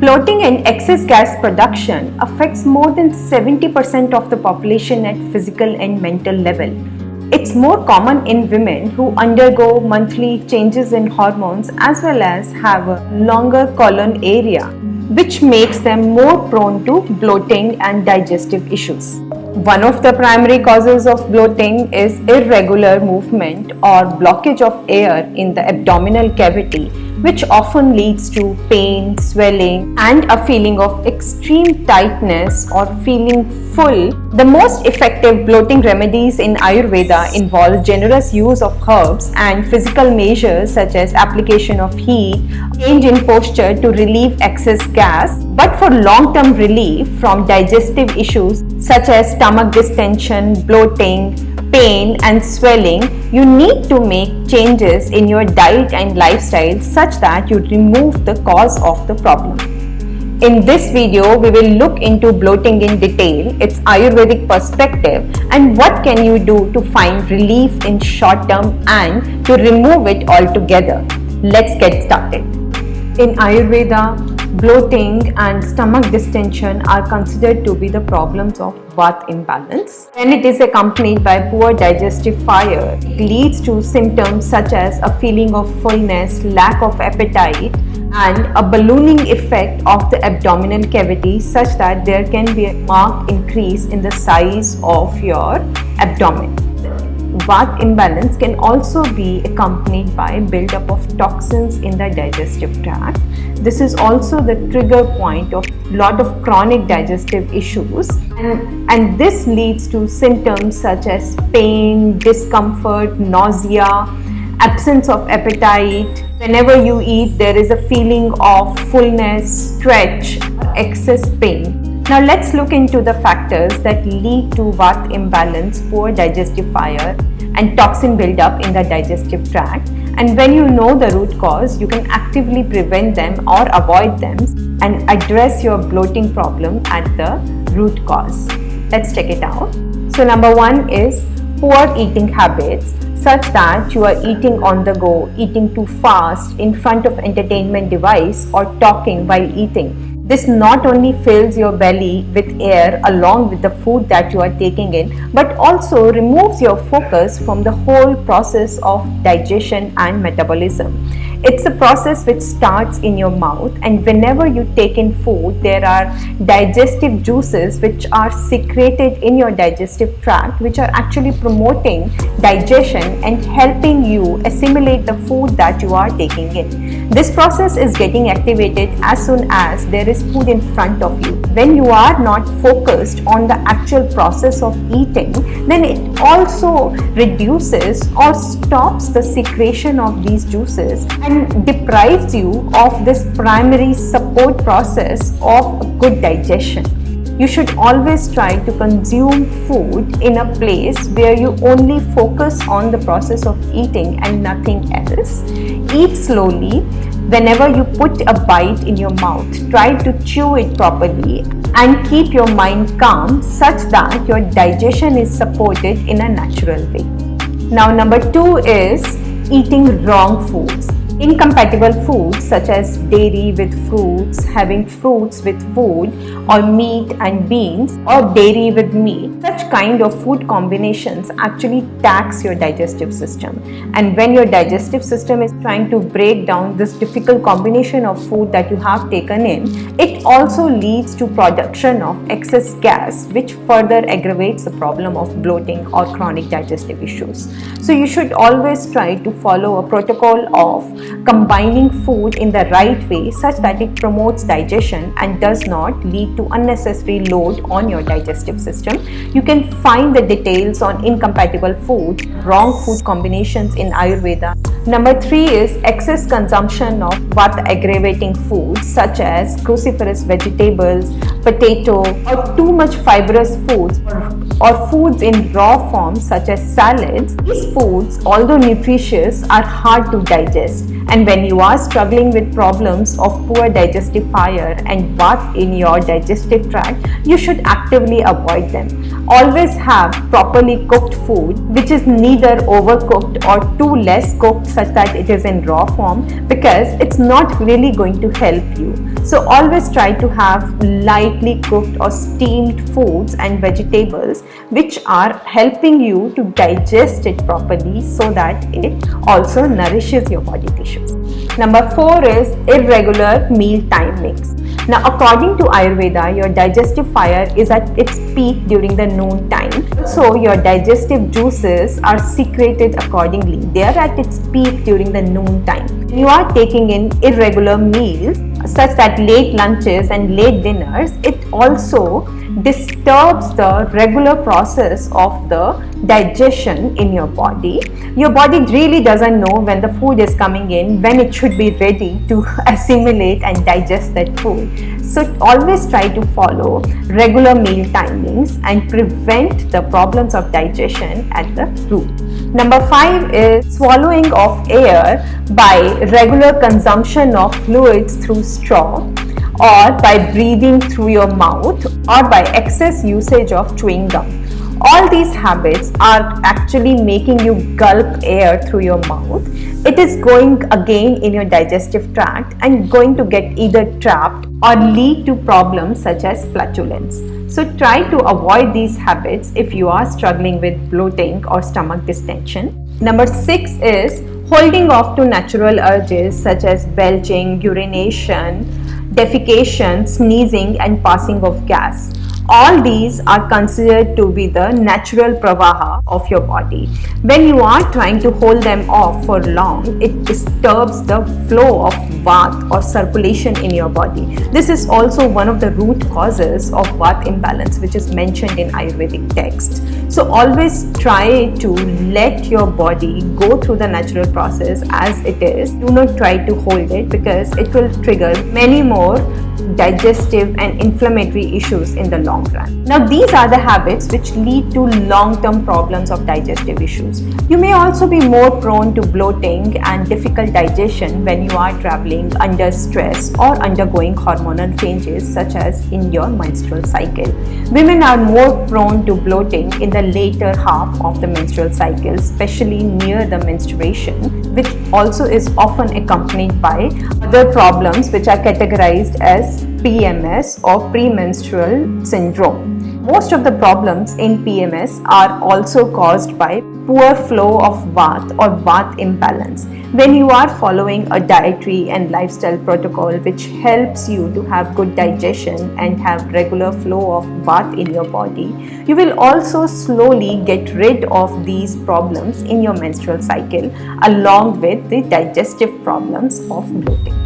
Bloating and excess gas production affects more than 70% of the population at physical and mental level. It's more common in women who undergo monthly changes in hormones as well as have a longer colon area, which makes them more prone to bloating and digestive issues. One of the primary causes of bloating is irregular movement or blockage of air in the abdominal cavity, which often leads to pain, swelling, and a feeling of extreme tightness or feeling full. The most effective bloating remedies in Ayurveda involve generous use of herbs and physical measures such as application of heat, change in posture to relieve excess gas. But for long-term relief from digestive issues such as stomach distension, bloating, pain and swelling, you need to make changes in your diet and lifestyle such that you remove the cause of the problem. In this video, we will look into bloating in detail, its Ayurvedic perspective, and what can you do to find relief in short term and to remove it altogether. Let's get started. In Ayurveda, bloating and stomach distension are considered to be the problems of Vata imbalance. When it is accompanied by poor digestive fire, it leads to symptoms such as a feeling of fullness, lack of appetite, and a ballooning effect of the abdominal cavity such that there can be a marked increase in the size of your abdomen. Vata imbalance can also be accompanied by buildup of toxins in the digestive tract. This is also the trigger point of a lot of chronic digestive issues, and this leads to symptoms such as pain, discomfort, nausea, absence of appetite. Whenever you eat, there is a feeling of fullness, stretch, excess pain. Now let's look into the factors that lead to Vata imbalance, poor digestive fire, and toxin buildup in the digestive tract. And when you know the root cause, you can actively prevent them or avoid them and address your bloating problem at the root cause. Let's check it out. So number one is poor eating habits, such that you are eating on the go, eating too fast, in front of entertainment device, or talking while eating. This not only fills your belly with air along with the food that you are taking in, but also removes your focus from the whole process of digestion and metabolism. It's a process which starts in your mouth, and whenever you take in food, there are digestive juices which are secreted in your digestive tract, which are actually promoting digestion and helping you assimilate the food that you are taking in. This process is getting activated as soon as there is food in front of you. When you are not focused on the actual process of eating, then it also reduces or stops the secretion of these juices and deprives you of this primary support process of good digestion. You should always try to consume food in a place where you only focus on the process of eating and nothing else. Eat slowly. Whenever you put a bite in your mouth, try to chew it properly and keep your mind calm such that your digestion is supported in a natural way. Now, number two is eating wrong foods. Incompatible foods such as dairy with fruits, having fruits with food, or meat and beans, or dairy with meat. Such kind of food combinations actually tax your digestive system. And when your digestive system is trying to break down this difficult combination of food that you have taken in, it also leads to production of excess gas, which further aggravates the problem of bloating or chronic digestive issues. So you should always try to follow a protocol of combining food in the right way such that it promotes digestion and does not lead to unnecessary load on your digestive system. You can find the details on incompatible food, wrong food combinations in Ayurveda. Number three is excess consumption of Vata aggravating foods such as cruciferous vegetables, potato, or too much fibrous foods or foods in raw form such as salads. These foods, although nutritious, are hard to digest. And when you are struggling with problems of poor digestive fire and Vata in your digestive tract, you should actively avoid them. Always have properly cooked food, which is neither overcooked or too less cooked such that it is in raw form, because it's not really going to help you. So always try to have lightly cooked or steamed foods and vegetables which are helping you to digest it properly so that it also nourishes your body tissues. Number 4 is irregular meal timings. Now, according to Ayurveda, your digestive fire is at its peak during the noon time. So, your digestive juices are secreted accordingly. They are at its peak during the noon time. You are taking in irregular meals such that late lunches and late dinners, it also disturbs the regular process of the digestion in your body. Your body really doesn't know when the food is coming in, when it should be ready to assimilate and digest that food. So always try to follow regular meal timings and prevent the problems of digestion at the root. Number 5 is swallowing of air by regular consumption of fluids through straw, or by breathing through your mouth, or by excess usage of chewing gum. All these habits are actually making you gulp air through your mouth. It is going again in your digestive tract and going to get either trapped or lead to problems such as flatulence. So try to avoid these habits if you are struggling with bloating or stomach distension. Number 6 is holding off to natural urges such as belching, urination, defecation, sneezing and passing of gas. All these are considered to be the natural pravaha of your body. When you are trying to hold them off for long, it disturbs the flow of Vata or circulation in your body. This is also one of the root causes of Vata imbalance, which is mentioned in Ayurvedic texts. So always try to let your body go through the natural process as it is. Do not try to hold it, because it will trigger many more digestive and inflammatory issues in the long run. Now, these are the habits which lead to long-term problems of digestive issues. You may also be more prone to bloating and difficult digestion when you are traveling under stress or undergoing hormonal changes such as in your menstrual cycle. Women are more prone to bloating in the later half of the menstrual cycle, especially near the menstruation, which also is often accompanied by other problems which are categorized as PMS or premenstrual syndrome. Most of the problems in PMS are also caused by poor flow of Vata or Vata imbalance. When you are following a dietary and lifestyle protocol which helps you to have good digestion and have regular flow of Vata in your body, you will also slowly get rid of these problems in your menstrual cycle, along with the digestive problems of bloating.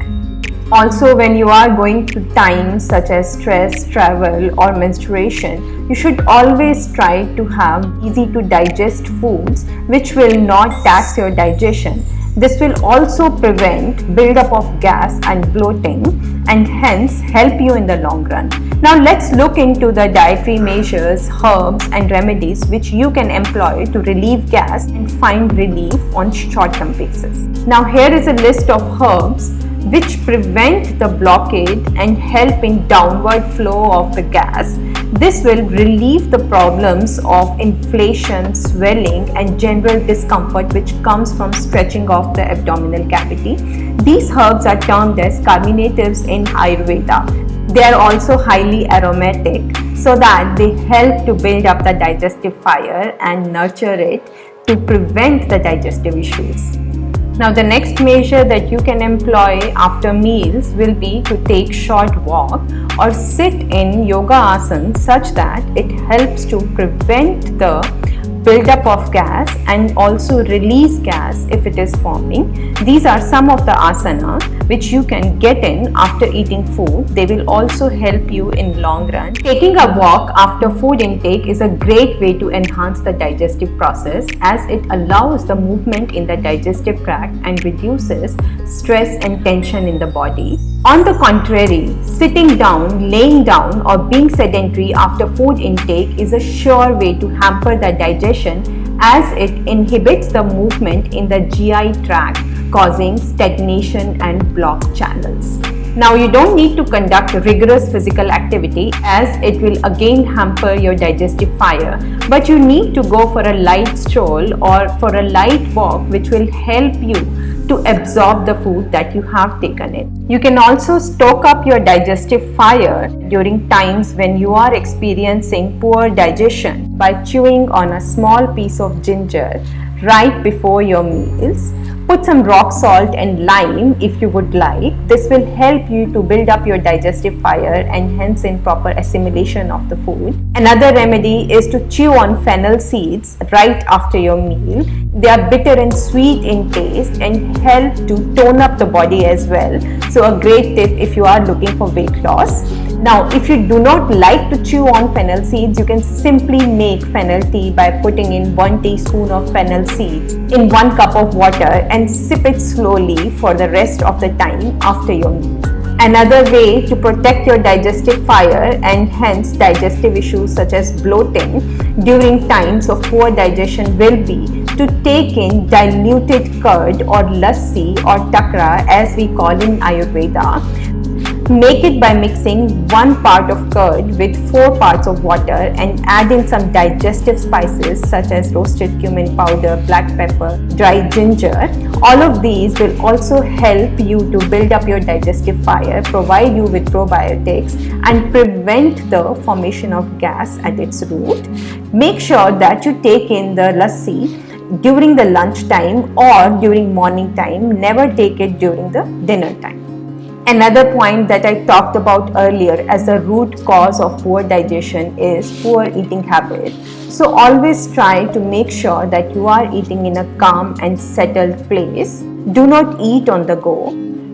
Also, when you are going through times such as stress, travel or menstruation, you should always try to have easy to digest foods which will not tax your digestion. This will also prevent buildup of gas and bloating and hence help you in the long run. Now let's look into the dietary measures, herbs and remedies which you can employ to relieve gas and find relief on short-term basis. Now here is a list of herbs which prevent the blockade and help in downward flow of the gas. This will relieve the problems of inflation, swelling and general discomfort which comes from stretching of the abdominal cavity. These herbs are termed as carminatives in Ayurveda. They are also highly aromatic so that they help to build up the digestive fire and nurture it to prevent the digestive issues. Now the next measure that you can employ after meals will be to take short walk or sit in yoga asana such that it helps to prevent the buildup of gas and also release gas if it is forming. These are some of the asana which you can get in after eating food. They will also help you in long run. Taking a walk after food intake is a great way to enhance the digestive process as it allows the movement in the digestive tract and reduces stress and tension in the body. On the contrary, sitting down, laying down or being sedentary after food intake is a sure way to hamper the digestion as it inhibits the movement in the GI tract, causing stagnation and blocked channels. Now, you don't need to conduct rigorous physical activity as it will again hamper your digestive fire, but you need to go for a light stroll or for a light walk which will help you to absorb the food that you have taken in. You can also stoke up your digestive fire during times when you are experiencing poor digestion by chewing on a small piece of ginger right before your meals. Put some rock salt and lime if you would like. This will help you to build up your digestive fire and hence in proper assimilation of the food. Another remedy is to chew on fennel seeds right after your meal. They are bitter and sweet in taste and help to tone up the body as well. So a great tip if you are looking for weight loss. Now, if you do not like to chew on fennel seeds, you can simply make fennel tea by putting in 1 teaspoon of fennel seeds in 1 cup of water and sip it slowly for the rest of the time after your meal. Another way to protect your digestive fire and hence digestive issues such as bloating during times of poor digestion will be to take in diluted curd or lassi or takra as we call in Ayurveda. Make it by mixing 1 part of curd with 4 parts of water and add in some digestive spices such as roasted cumin powder, black pepper, dry ginger. All of these will also help you to build up your digestive fire, provide you with probiotics and prevent the formation of gas at its root. Make sure that you take in the lassi during the lunch time or during morning time. Never take it during the dinner time. Another point that I talked about earlier as the root cause of poor digestion is poor eating habit. So always try to make sure that you are eating in a calm and settled place. Do not eat on the go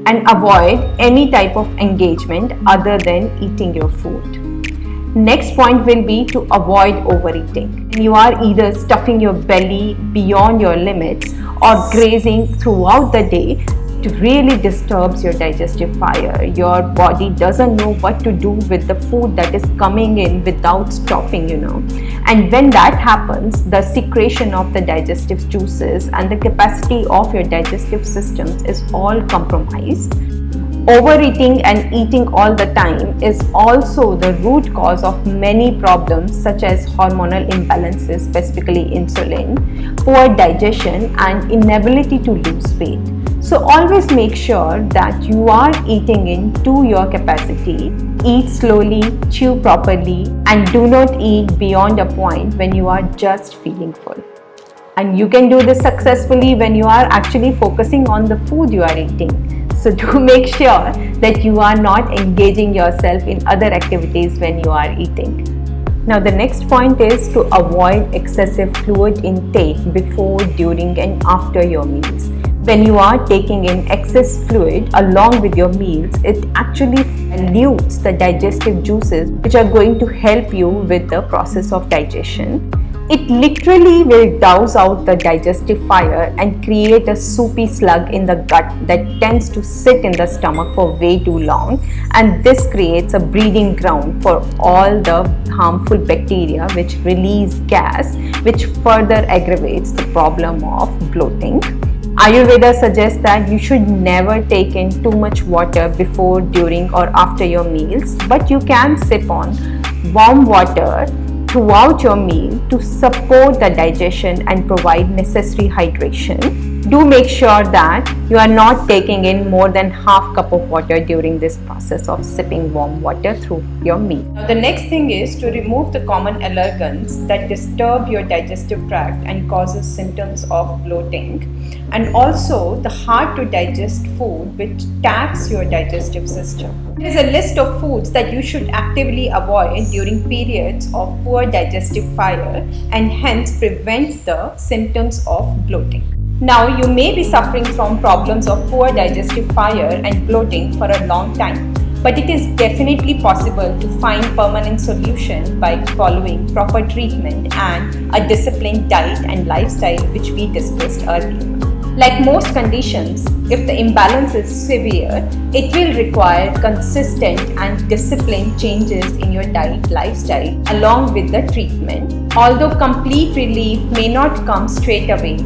and avoid any type of engagement other than eating your food. Next point will be to avoid overeating. You are either stuffing your belly beyond your limits or grazing throughout the day. It really disturbs your digestive fire. Your body doesn't know what to do with the food that is coming in without stopping, And when that happens, the secretion of the digestive juices and the capacity of your digestive systems is all compromised. Overeating and eating all the time is also the root cause of many problems such as hormonal imbalances, specifically insulin, poor digestion and inability to lose weight. So always make sure that you are eating into your capacity. Eat slowly, chew properly and do not eat beyond a point when you are just feeling full. And you can do this successfully when you are actually focusing on the food you are eating. So do make sure that you are not engaging yourself in other activities when you are eating. Now the next point is to avoid excessive fluid intake before, during and after your meals. When you are taking in excess fluid along with your meals, it actually dilutes the digestive juices which are going to help you with the process of digestion. It literally will douse out the digestive fire and create a soupy slug in the gut that tends to sit in the stomach for way too long, and this creates a breeding ground for all the harmful bacteria which release gas, which further aggravates the problem of bloating. Ayurveda suggests that you should never take in too much water before, during or after your meals, but you can sip on warm water throughout your meal to support the digestion and provide necessary hydration. Do make sure that you are not taking in more than half cup of water during this process of sipping warm water through your meal. Now the next thing is to remove the common allergens that disturb your digestive tract and causes symptoms of bloating, and also the hard to digest food which tax your digestive system. There is a list of foods that you should actively avoid during periods of poor digestive fire and hence prevent the symptoms of bloating. Now you may be suffering from problems of poor digestive fire and bloating for a long time, but it is definitely possible to find permanent solution by following proper treatment and a disciplined diet and lifestyle which we discussed earlier. Like most conditions, if the imbalance is severe, it will require consistent and disciplined changes in your diet lifestyle along with the treatment. Although complete relief may not come straight away,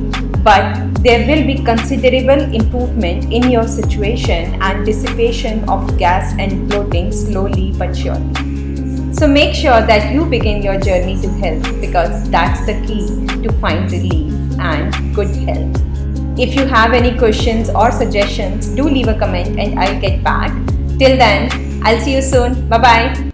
but there will be considerable improvement in your situation and dissipation of gas and bloating slowly but surely. So make sure that you begin your journey to health, because that's the key to find relief and good health. If you have any questions or suggestions, do leave a comment and I'll get back. Till then, I'll see you soon. Bye bye.